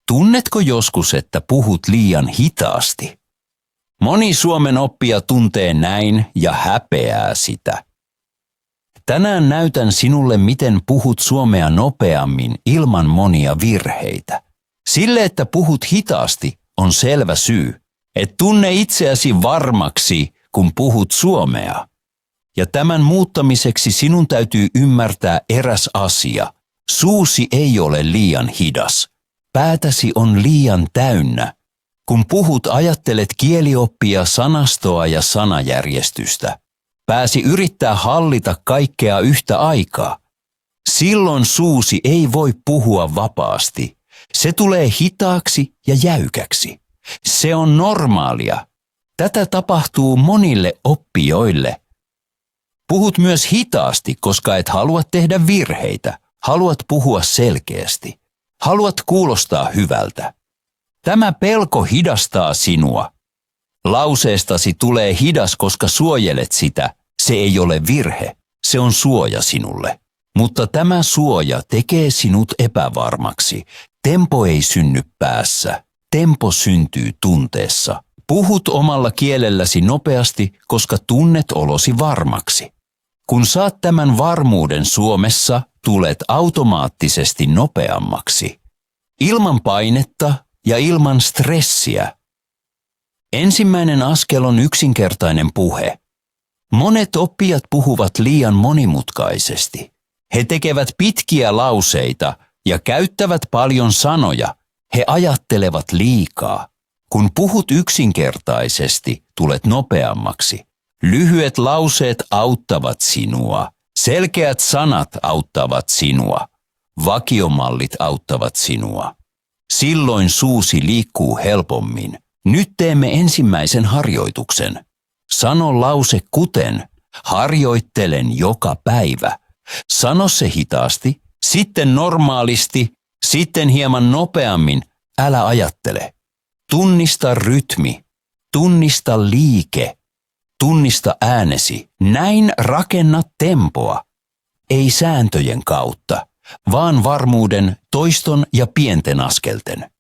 Tunnetko joskus, että puhut liian hitaasti? Moni Suomen oppija tuntee näin ja häpeää sitä. Tänään näytän sinulle, miten puhut suomea nopeammin ilman monia virheitä. Sille, että puhut hitaasti, on selvä syy. Et tunne itseäsi varmaksi, kun puhut suomea. Ja tämän muuttamiseksi sinun täytyy ymmärtää eräs asia. Suusi ei ole liian hidas. Päätäsi on liian täynnä. Kun puhut, ajattelet kielioppia, sanastoa ja sanajärjestystä. Pääsi yrittää hallita kaikkea yhtä aikaa. Silloin suusi ei voi puhua vapaasti. Se tulee hitaaksi ja jäykäksi. Se on normaalia. Tätä tapahtuu monille oppijoille. Puhut myös hitaasti, koska et halua tehdä virheitä. Haluat puhua selkeästi. Haluat kuulostaa hyvältä. Tämä pelko hidastaa sinua. Lauseestasi tulee hidas, koska suojelet sitä. Se ei ole virhe, se on suoja sinulle. Mutta tämä suoja tekee sinut epävarmaksi. Tempo ei synny päässä. Tempo syntyy tunteessa. Puhut omalla kielelläsi nopeasti, koska tunnet olosi varmaksi. Kun saat tämän varmuuden Suomessa, tulet automaattisesti nopeammaksi. Ilman painetta ja ilman stressiä. Ensimmäinen askel on yksinkertainen puhe. Monet oppijat puhuvat liian monimutkaisesti. He tekevät pitkiä lauseita ja käyttävät paljon sanoja. He ajattelevat liikaa. Kun puhut yksinkertaisesti, tulet nopeammaksi. Lyhyet lauseet auttavat sinua. Selkeät sanat auttavat sinua. Vakiomallit auttavat sinua. Silloin suusi liikkuu helpommin. Nyt teemme ensimmäisen harjoituksen. Sano lause kuten, harjoittelen joka päivä. Sano se hitaasti, sitten normaalisti, sitten hieman nopeammin. Älä ajattele. Tunnista rytmi, tunnista liike, tunnista äänesi. Näin rakenna tempoa. Ei sääntöjen kautta, vaan varmuuden, toiston ja pienten askelten.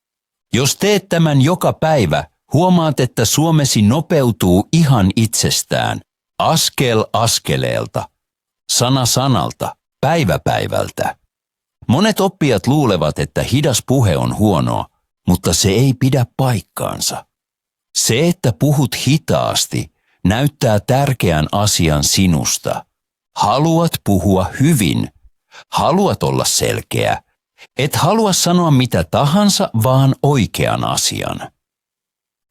Jos teet tämän joka päivä, huomaat, että suomesi nopeutuu ihan itsestään, askel askeleelta, sana sanalta, päivä päivältä. Monet oppijat luulevat, että hidas puhe on huonoa, mutta se ei pidä paikkaansa. Se, että puhut hitaasti, näyttää tärkeän asian sinusta. Haluat puhua hyvin. Haluat olla selkeä. Et halua sanoa mitä tahansa, vaan oikean asian.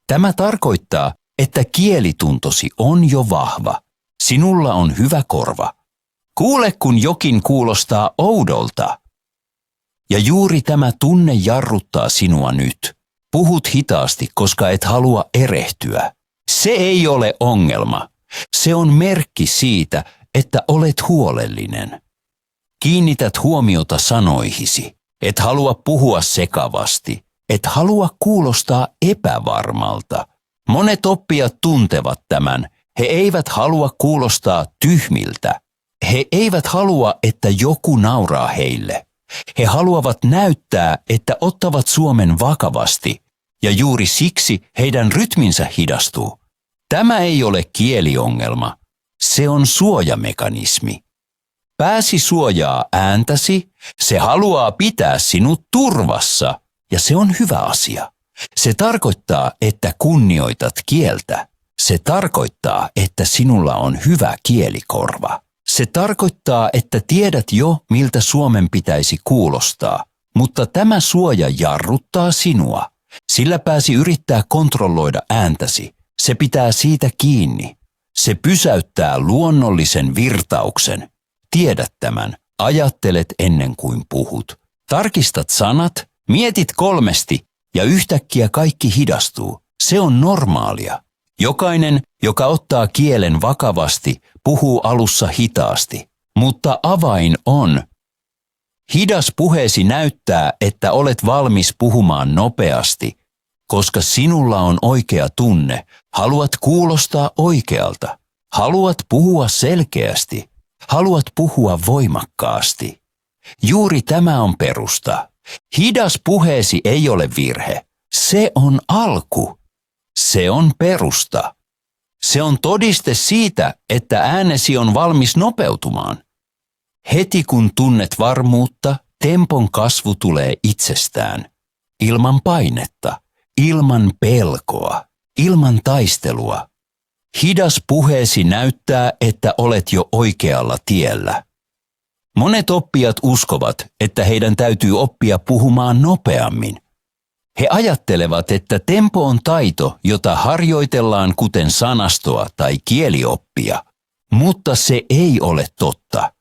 Tämä tarkoittaa, että kielituntosi on jo vahva. Sinulla on hyvä korva. Kuule, kun jokin kuulostaa oudolta. Ja juuri tämä tunne jarruttaa sinua nyt. Puhut hitaasti, koska et halua erehtyä. Se ei ole ongelma. Se on merkki siitä, että olet huolellinen. Kiinnität huomiota sanoihisi. Et halua puhua sekavasti. Et halua kuulostaa epävarmalta. Monet oppijat tuntevat tämän. He eivät halua kuulostaa tyhmiltä. He eivät halua, että joku nauraa heille. He haluavat näyttää, että ottavat suomen vakavasti, ja juuri siksi heidän rytminsä hidastuu. Tämä ei ole kieliongelma. Se on suojamekanismi. Pääsi suojaa ääntäsi, se haluaa pitää sinut turvassa, ja se on hyvä asia. Se tarkoittaa, että kunnioitat kieltä. Se tarkoittaa, että sinulla on hyvä kielikorva. Se tarkoittaa, että tiedät jo, miltä suomen pitäisi kuulostaa, mutta tämä suoja jarruttaa sinua. Sillä pääsi yrittää kontrolloida ääntäsi. Se pitää siitä kiinni. Se pysäyttää luonnollisen virtauksen. Tiedät tämän. Ajattelet ennen kuin puhut. Tarkistat sanat, mietit kolmesti ja yhtäkkiä kaikki hidastuu. Se on normaalia. Jokainen, joka ottaa kielen vakavasti, puhuu alussa hitaasti. Mutta avain on: hidas puheesi näyttää, että olet valmis puhumaan nopeasti, koska sinulla on oikea tunne. Haluat kuulostaa oikealta. Haluat puhua selkeästi. Haluat puhua voimakkaasti. Juuri tämä on perusta. Hidas puheesi ei ole virhe. Se on alku. Se on perusta. Se on todiste siitä, että äänesi on valmis nopeutumaan. Heti kun tunnet varmuutta, tempon kasvu tulee itsestään. Ilman painetta, ilman pelkoa, ilman taistelua. Hidas puheesi näyttää, että olet jo oikealla tiellä. Monet oppijat uskovat, että heidän täytyy oppia puhumaan nopeammin. He ajattelevat, että tempo on taito, jota harjoitellaan kuten sanastoa tai kielioppia, mutta se ei ole totta.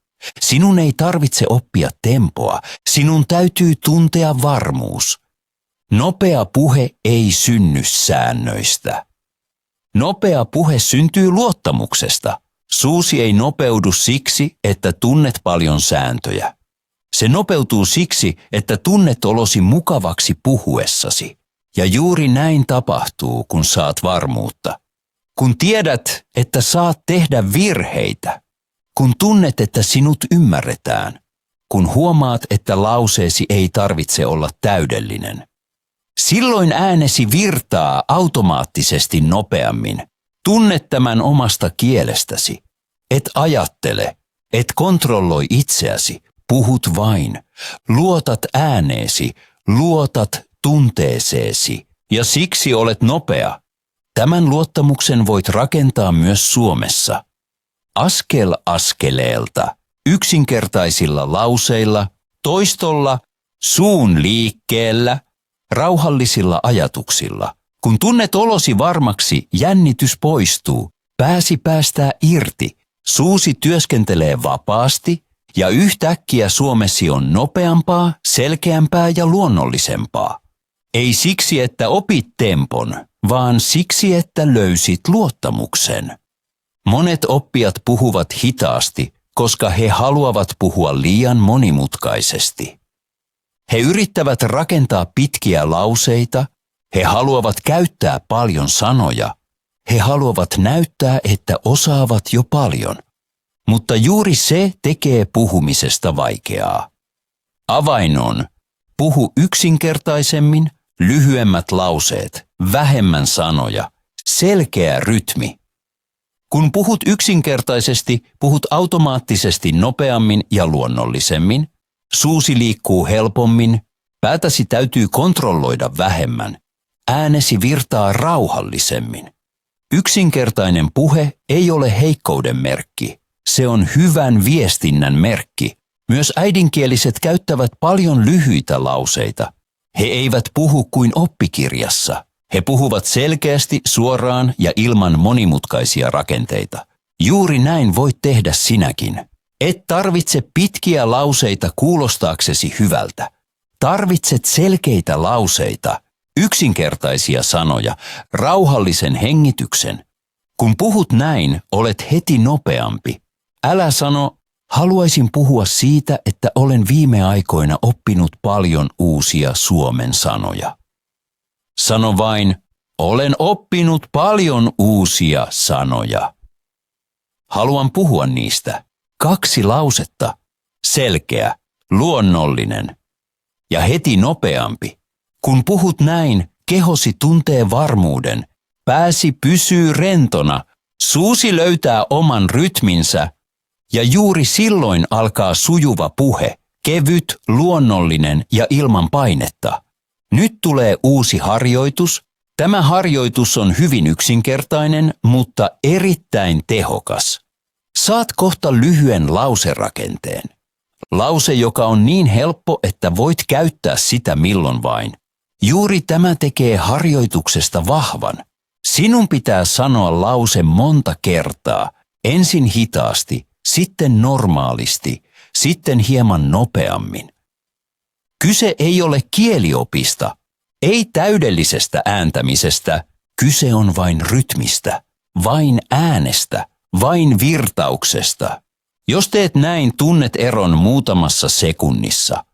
Sinun ei tarvitse oppia tempoa, sinun täytyy tuntea varmuus. Nopea puhe ei synny säännöistä. Nopea puhe syntyy luottamuksesta. Suusi ei nopeudu siksi, että tunnet paljon sääntöjä. Se nopeutuu siksi, että tunnet olosi mukavaksi puhuessasi. Ja juuri näin tapahtuu, kun saat varmuutta. Kun tiedät, että saat tehdä virheitä. Kun tunnet, että sinut ymmärretään. Kun huomaat, että lauseesi ei tarvitse olla täydellinen. Silloin äänesi virtaa automaattisesti nopeammin. Tunne tämän omasta kielestäsi. Et ajattele, et kontrolloi itseäsi, puhut vain. Luotat ääneesi, luotat tunteeseesi ja siksi olet nopea. Tämän luottamuksen voit rakentaa myös Suomessa. Askel askeleelta, yksinkertaisilla lauseilla, toistolla, suun liikkeellä, rauhallisilla ajatuksilla. Kun tunnet olosi varmaksi, jännitys poistuu, pääsi päästää irti, suusi työskentelee vapaasti ja yhtäkkiä suomesi on nopeampaa, selkeämpää ja luonnollisempaa. Ei siksi, että opit tempon, vaan siksi, että löysit luottamuksen. Monet oppijat puhuvat hitaasti, koska he haluavat puhua liian monimutkaisesti. He yrittävät rakentaa pitkiä lauseita, he haluavat käyttää paljon sanoja, he haluavat näyttää, että osaavat jo paljon. Mutta juuri se tekee puhumisesta vaikeaa. Avain on, puhu yksinkertaisemmin, lyhyemmät lauseet, vähemmän sanoja, selkeä rytmi. Kun puhut yksinkertaisesti, puhut automaattisesti nopeammin ja luonnollisemmin, suusi liikkuu helpommin, päätäsi täytyy kontrolloida vähemmän, äänesi virtaa rauhallisemmin. Yksinkertainen puhe ei ole heikkouden merkki, se on hyvän viestinnän merkki. Myös äidinkieliset käyttävät paljon lyhyitä lauseita. He eivät puhu kuin oppikirjassa. He puhuvat selkeästi, suoraan ja ilman monimutkaisia rakenteita. Juuri näin voit tehdä sinäkin. Et tarvitse pitkiä lauseita kuulostaaksesi hyvältä. Tarvitset selkeitä lauseita, yksinkertaisia sanoja, rauhallisen hengityksen. Kun puhut näin, olet heti nopeampi. Älä sano, haluaisin puhua siitä, että olen viime aikoina oppinut paljon uusia suomen sanoja. Sano vain, olen oppinut paljon uusia sanoja. Haluan puhua niistä. 2 lausetta. Selkeä, luonnollinen ja heti nopeampi. Kun puhut näin, kehosi tuntee varmuuden. Pääsi pysyy rentona, suusi löytää oman rytminsä ja juuri silloin alkaa sujuva puhe, kevyt, luonnollinen ja ilman painetta. Nyt tulee uusi harjoitus. Tämä harjoitus on hyvin yksinkertainen, mutta erittäin tehokas. Saat kohta lyhyen lauserakenteen. Lause, joka on niin helppo, että voit käyttää sitä milloin vain. Juuri tämä tekee harjoituksesta vahvan. Sinun pitää sanoa lause monta kertaa, ensin hitaasti, sitten normaalisti, sitten hieman nopeammin. Kyse ei ole kieliopista, ei täydellisestä ääntämisestä, kyse on vain rytmistä, vain äänestä, vain virtauksesta. Jos teet näin, tunnet eron muutamassa sekunnissa.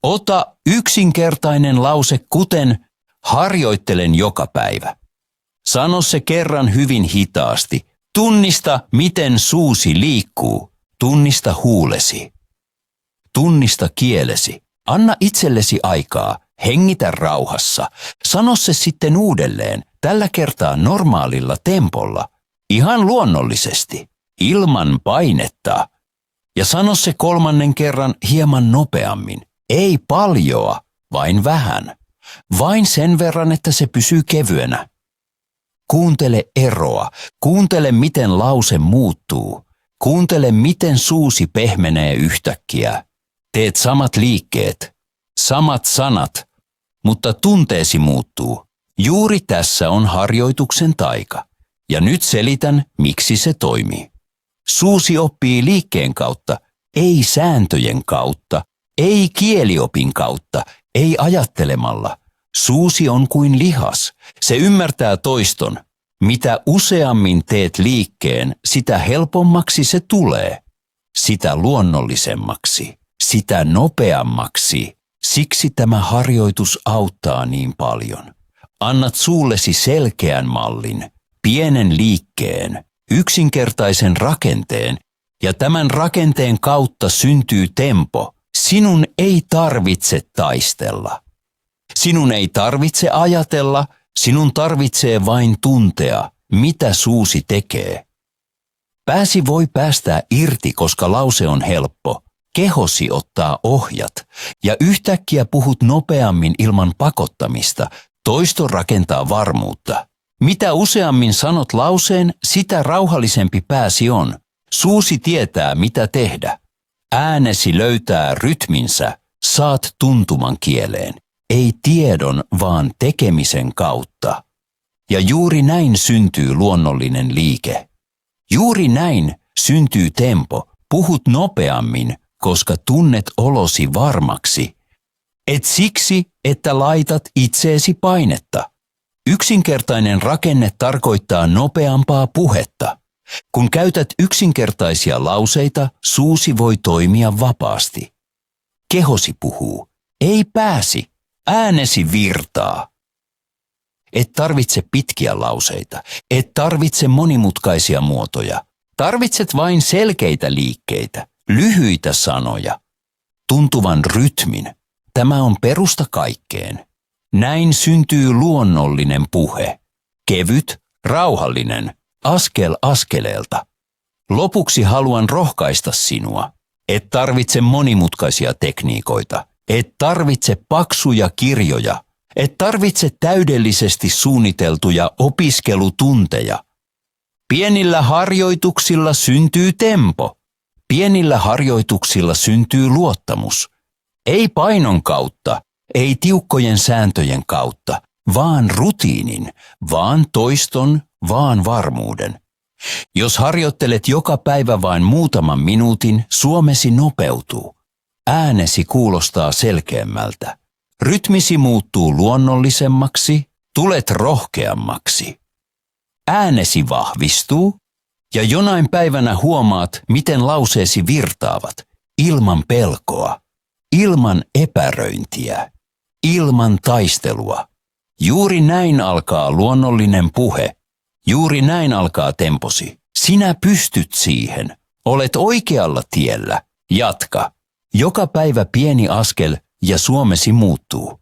Ota yksinkertainen lause kuten harjoittelen joka päivä. Sano se kerran hyvin hitaasti. Tunnista, miten suusi liikkuu. Tunnista huulesi. Tunnista kielesi. Anna itsellesi aikaa, hengitä rauhassa. Sano se sitten uudelleen, tällä kertaa normaalilla tempolla. Ihan luonnollisesti, ilman painetta. Ja sano se 3. kerran hieman nopeammin. Ei paljoa, vain vähän. Vain sen verran, että se pysyy kevyenä. Kuuntele eroa, kuuntele miten lause muuttuu. Kuuntele miten suusi pehmenee yhtäkkiä. Teet samat liikkeet, samat sanat, mutta tunteesi muuttuu. Juuri tässä on harjoituksen taika. Ja nyt selitän, miksi se toimii. Suusi oppii liikkeen kautta, ei sääntöjen kautta, ei kieliopin kautta, ei ajattelemalla. Suusi on kuin lihas. Se ymmärtää toiston. Mitä useammin teet liikkeen, sitä helpommaksi se tulee. Sitä luonnollisemmaksi, sitä nopeammaksi. Siksi tämä harjoitus auttaa niin paljon. Annat suullesi selkeän mallin, pienen liikkeen, yksinkertaisen rakenteen, ja tämän rakenteen kautta syntyy tempo. Sinun ei tarvitse taistella. Sinun ei tarvitse ajatella, sinun tarvitsee vain tuntea, mitä suusi tekee. Pääsi voi päästää irti, koska lause on helppo. Kehosi ottaa ohjat, ja yhtäkkiä puhut nopeammin ilman pakottamista. Toisto rakentaa varmuutta. Mitä useammin sanot lauseen, sitä rauhallisempi pääsi on. Suusi tietää, mitä tehdä. Äänesi löytää rytminsä, saat tuntuman kieleen. Ei tiedon, vaan tekemisen kautta. Ja juuri näin syntyy luonnollinen liike. Juuri näin syntyy tempo. Puhut nopeammin, koska tunnet olosi varmaksi. Et siksi, että laitat itseesi painetta. Yksinkertainen rakenne tarkoittaa nopeampaa puhetta. Kun käytät yksinkertaisia lauseita, suusi voi toimia vapaasti. Kehosi puhuu. Ei pääsi. Äänesi virtaa. Et tarvitse pitkiä lauseita. Et tarvitse monimutkaisia muotoja. Tarvitset vain selkeitä liikkeitä, lyhyitä sanoja, tuntuvan rytmin. Tämä on perusta kaikkeen. Näin syntyy luonnollinen puhe. Kevyt, rauhallinen, askel askeleelta. Lopuksi haluan rohkaista sinua. Et tarvitse monimutkaisia tekniikoita. Et tarvitse paksuja kirjoja. Et tarvitse täydellisesti suunniteltuja opiskelutunteja. Pienillä harjoituksilla syntyy tempo. Pienillä harjoituksilla syntyy luottamus. Ei painon kautta, ei tiukkojen sääntöjen kautta, vaan rutiinin, vaan toiston, vaan varmuuden. Jos harjoittelet joka päivä vain muutaman minuutin, suomesi nopeutuu. Äänesi kuulostaa selkeämmältä. Rytmisi muuttuu luonnollisemmaksi, tulet rohkeammaksi. Äänesi vahvistuu ja jonain päivänä huomaat, miten lauseesi virtaavat, ilman pelkoa, ilman epäröintiä, ilman taistelua. Juuri näin alkaa luonnollinen puhe. Juuri näin alkaa temposi. Sinä pystyt siihen. Olet oikealla tiellä. Jatka. Joka päivä pieni askel ja suomesi muuttuu.